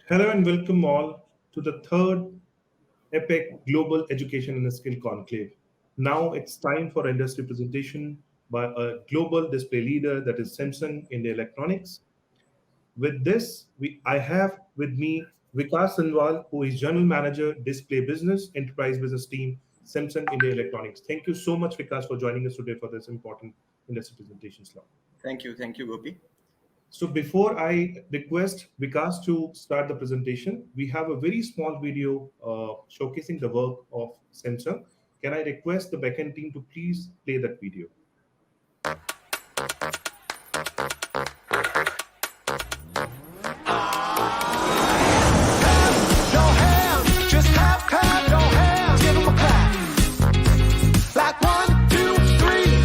Hello and welcome all to the third EPIC Global Education and Skill Conclave. Now it's time for industry presentation by a global display leader that is Samsung India Electronics. With this, I have with me Vikas Sanwal, who is General Manager, Display Business, Enterprise Business Team, Samsung India Electronics. Thank you so much, Vikas, for joining us today for this important industry presentation slot. Thank you, Gopi. So before I request Vikas to start the presentation, we have a very small video showcasing the work of Samsung. Can I request the backend team to please play that video? No hands, just clap, no hands, give 'em a clap. Like 1, 2, 3.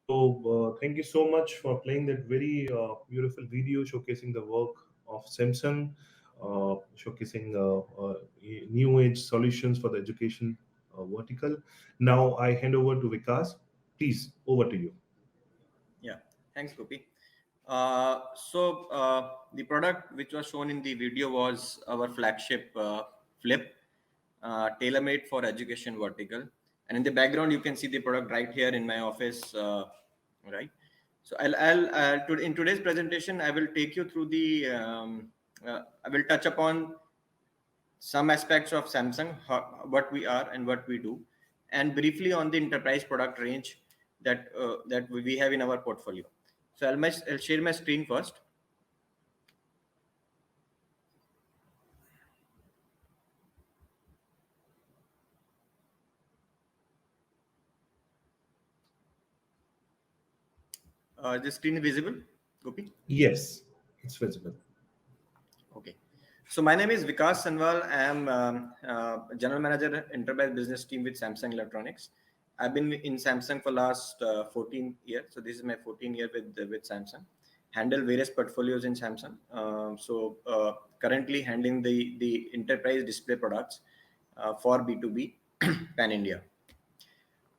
So thank you so much for playing that very beautiful video showcasing the work of Samsung, showcasing new age solutions for the education vertical. Now I hand over to Vikas. Please, over to you. Yeah, thanks, Gopi. The product which was shown in the video was our flagship Flip, tailor-made for education vertical. And in the background, you can see the product right here in my office, right? So in today's presentation, I will take you through I will touch upon some aspects of Samsung, what we are and what we do, and briefly on the enterprise product range that we have in our portfolio. So I'll share my screen first. The screen is visible, Gopi? Yes, it's visible. Okay. So my name is Vikas Sanwal. I am General Manager Enterprise Business Team with Samsung Electronics. I've been in Samsung for last 14 years. So this is my 14th year with Samsung. Handle various portfolios in Samsung. Currently handling the enterprise display products for B2B pan India.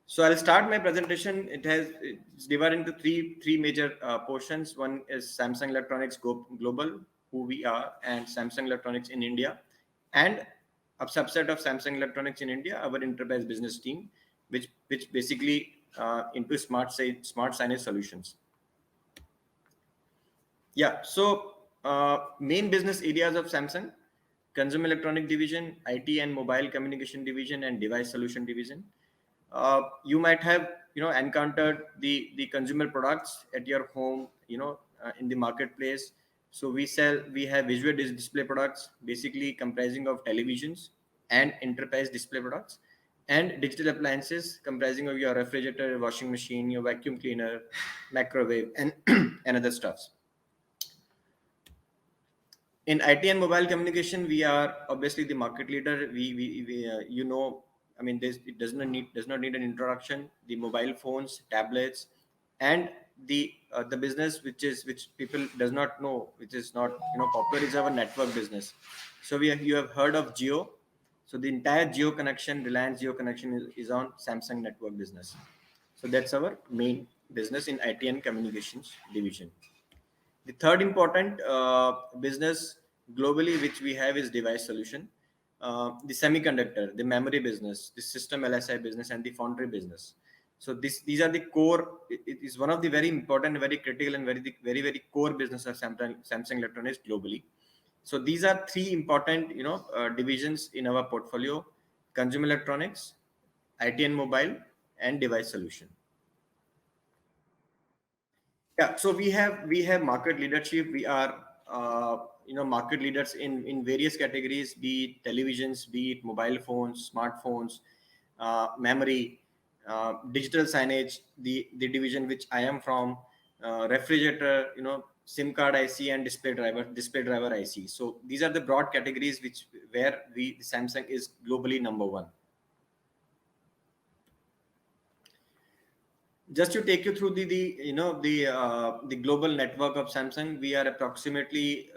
So I'll start my presentation. It's divided into three major portions. One is Samsung Electronics Global, who we are, and Samsung Electronics in India, and a subset of Samsung Electronics in India, our enterprise business team, which basically into smart signage solutions. Yeah. So main business areas of Samsung: consumer electronic division, IT and mobile communication division, and device solution division. You might have encountered the consumer products at your home, in the marketplace. So we have visual display products, basically comprising of televisions and enterprise display products, and digital appliances comprising of your refrigerator, washing machine, your vacuum cleaner, microwave, and and other stuffs. In IT and mobile communication, we are obviously the market leader. I mean, it does not need an introduction. The mobile phones, tablets, and the business which people does not know, which is not popular, is our network business. So you have heard of Jio. So the entire Jio connection, Reliance Jio connection, is on Samsung network business. So that's our main business in IT and communications division. The third important business globally which we have is device solution, the semiconductor, the memory business, the system LSI business, and the foundry business. So these are the core. It is one of the very important, very critical, and very core business of Samsung Electronics globally. So these are three important divisions in our portfolio: consumer electronics, IT and mobile, and device solution. Yeah, so we have market leadership. We are market leaders in various categories, be it televisions, be it mobile phones, smartphones, memory, digital signage, the division which I am from, refrigerator, SIM card IC, and display driver IC. So these are the broad categories where Samsung is globally number one. Just to take you through the global network of Samsung, we are approximately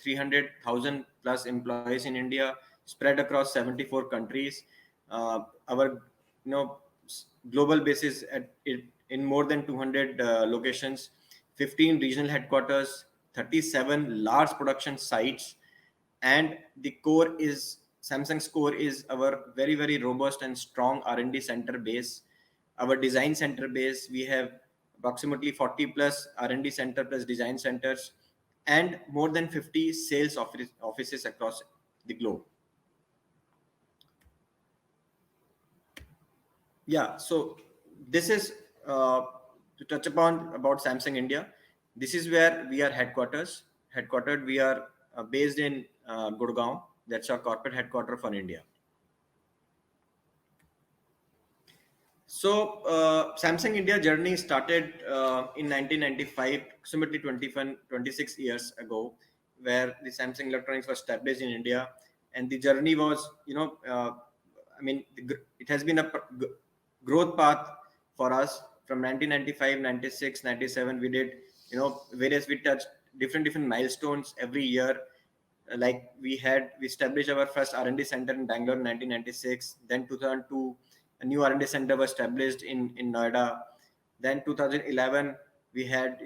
300,000 plus employees in India, spread across 74 countries. Our global basis in more than 200 locations, 15 regional headquarters, 37 large production sites, and Samsung's core is our very robust and strong R&D center base. Our design center base, we have approximately 40 plus R&D center plus design centers, and more than 50 sales offices across the globe. Yeah, so this is to touch upon about Samsung India. This is where we are headquartered. We are based in Gurgaon. That's our corporate headquarters for India. So Samsung India journey started in 1995, approximately 26 years ago, where the Samsung Electronics was established in India, and the journey was, it has been a growth path for us from 1995, 96, 97. We did, we touched different milestones every year. Like we established our first R&D center in Bangalore in 1996, then 2002. A new R&D center was established in Noida. Then 2011, we had,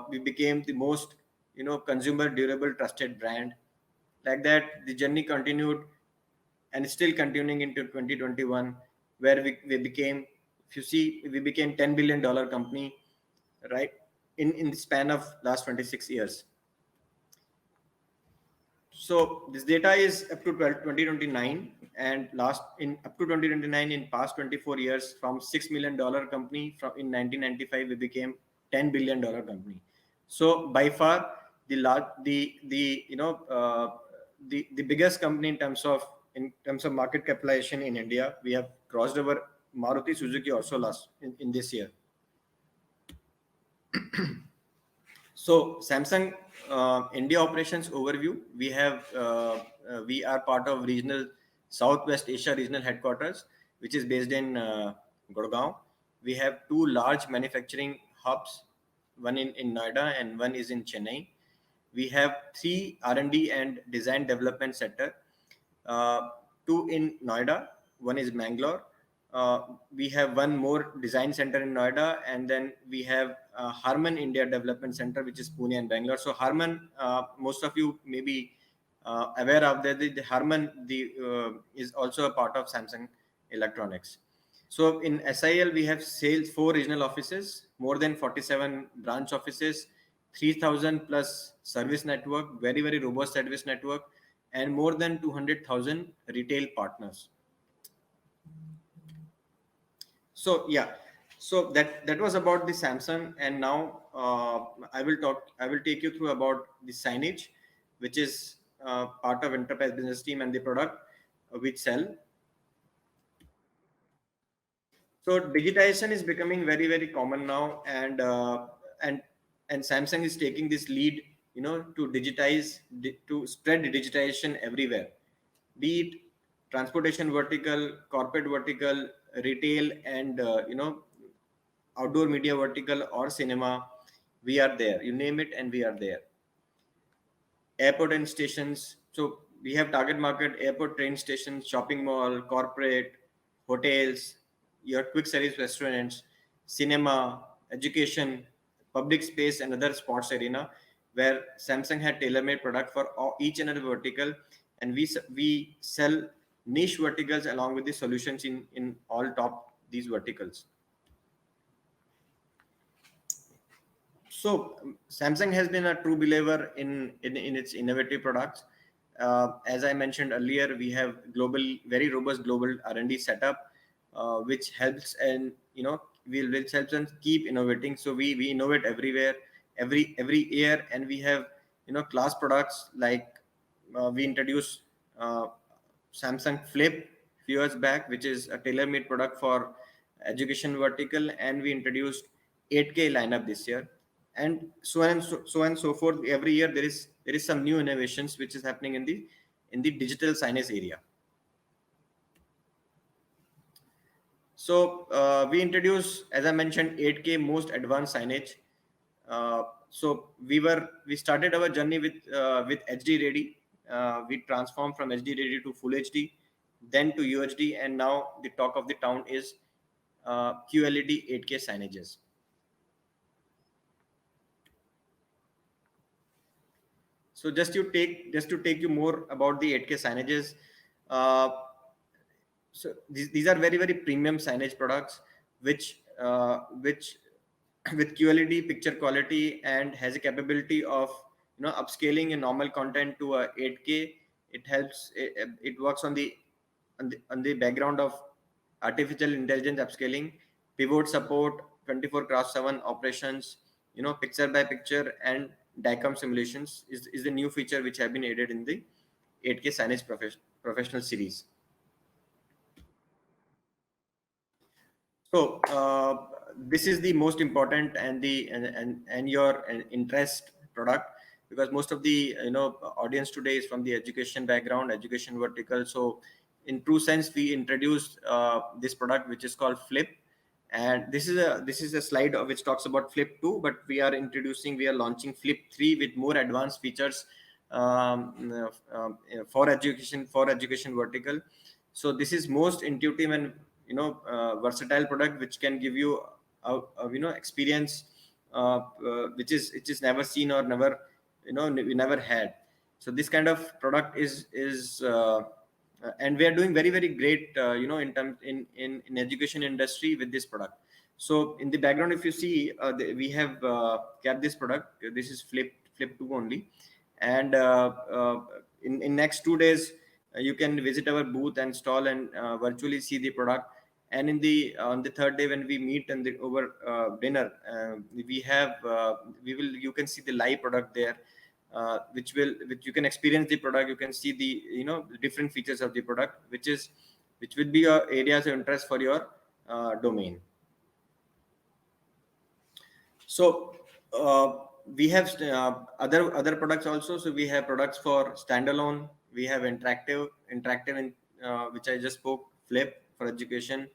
we became the most, consumer durable trusted brand. Like that, the journey continued and is still continuing into 2021, where we became, if you see, we became $10 billion company, right? In the span of last 26 years. So this data is up to 2029, and up to 2029, in past 24 years, from $6 million company in 1995, we became $10 billion company. So by far the biggest company in terms of market capitalization in India. We have crossed over Maruti Suzuki also in this year. So Samsung India operations overview. We are part of regional Southwest Asia regional headquarters, which is based in Gurgaon. We have 2 large manufacturing hubs, one in Noida and one is in Chennai. We have 3 R&D and design development center, 2 in Noida, one is Bangalore. We have one more design center in Noida, and then we have Harman India Development Center, which is Pune and Bangalore. So Harman, most of you may be aware of that. The Harman is also a part of Samsung Electronics. So in SIL, we have 4 regional offices, more than 47 branch offices, 3,000 plus service network, very, very robust service network, and more than 200,000 retail partners. So yeah, so that was about the Samsung, and now I will take you through about the signage, which is part of enterprise business team and the product which sell. So digitization is becoming very, very common now, and Samsung is taking this lead, to digitize, to spread digitization everywhere, be it transportation vertical, corporate vertical, retail, and outdoor media vertical or cinema. We are there. You name it, and we are there. Airport and stations. So we have target market: airport, train stations, shopping mall, corporate, hotels, your quick service restaurants, cinema, education, public space, and other sports arena, where Samsung had tailor-made product for each and every vertical, and we sell niche verticals along with the solutions in all top these verticals. So Samsung has been a true believer in its innovative products. As I mentioned earlier, we have very robust global R&D setup, which helps, and which helps us keep innovating. So we innovate everywhere, every year, and we have class products like we introduced Samsung Flip few years back, which is a tailor-made product for education vertical, and we introduced 8K lineup this year, and so on and so forth. Every year there is some new innovations which is happening in the digital signage area. So we introduced, as I mentioned, 8K most advanced signage. So we started our journey with HD Ready. We transformed from HD Ready to Full HD, then to UHD, and now the talk of the town is QLED 8K signages. So just to take you more about the 8K signages. So these are very, very premium signage products, which with QLED picture quality and has a capability of upscaling a normal content to a 8K. It helps. It works on the background of artificial intelligence upscaling, pivot support, 24/7 operations, picture by picture, and DICOM simulations is the new feature which have been added in the 8K signage professional series. So this is the most important and your interest product, because most of the audience today is from the education background, education vertical. So in true sense, we introduced this product which is called Flip, and this is a slide which talks about Flip 2, but we are launching Flip 3 with more advanced features for education vertical. So this is most intuitive and versatile product which can give you a experience which is never seen or never we never had. So this kind of product is and we are doing very, very great in education industry with this product. So in the background, if you see, we have kept this product. This is Flip 2 only, and in next 2 days you can visit our booth and stall and virtually see the product. And on the third day, when we meet and over dinner, you can see the live product there, which you can experience the product. You can see the different features of the product, which will be your areas of interest for your domain. So we have other products also. So we have products for standalone. We have interactive in which I just spoke, Flip. for education.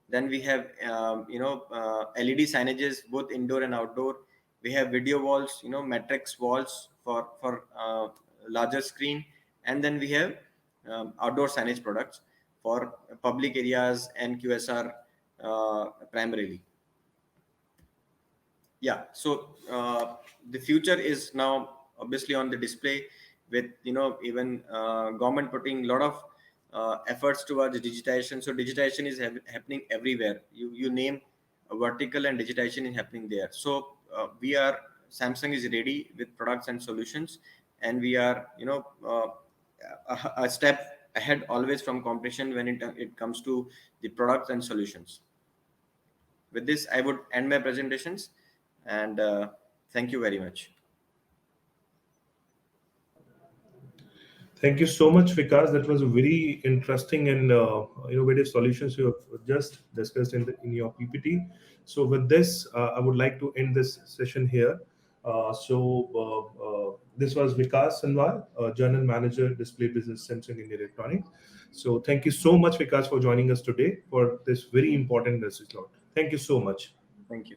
Then we have LED signages both indoor and outdoor. We have video walls, matrix walls for larger screen, and then we have outdoor signage products for public areas and QSR primarily. Yeah, so the future is now obviously on the display, with even government putting a lot of efforts towards digitization. So digitization is happening everywhere. You name a vertical, and digitization is happening there. So Samsung is ready with products and solutions, and we are a step ahead always from competition when it comes to the products and solutions. With this, I would end my presentations, and thank you very much. Thank you so much, Vikas. That was a very interesting and innovative solutions you have just discussed in your PPT. So with this, I would like to end this session here. This was Vikas Sanwal, General Manager, Display Business, Samsung India Electronics. So thank you so much, Vikas, for joining us today for this very important message. Thank you so much. Thank you.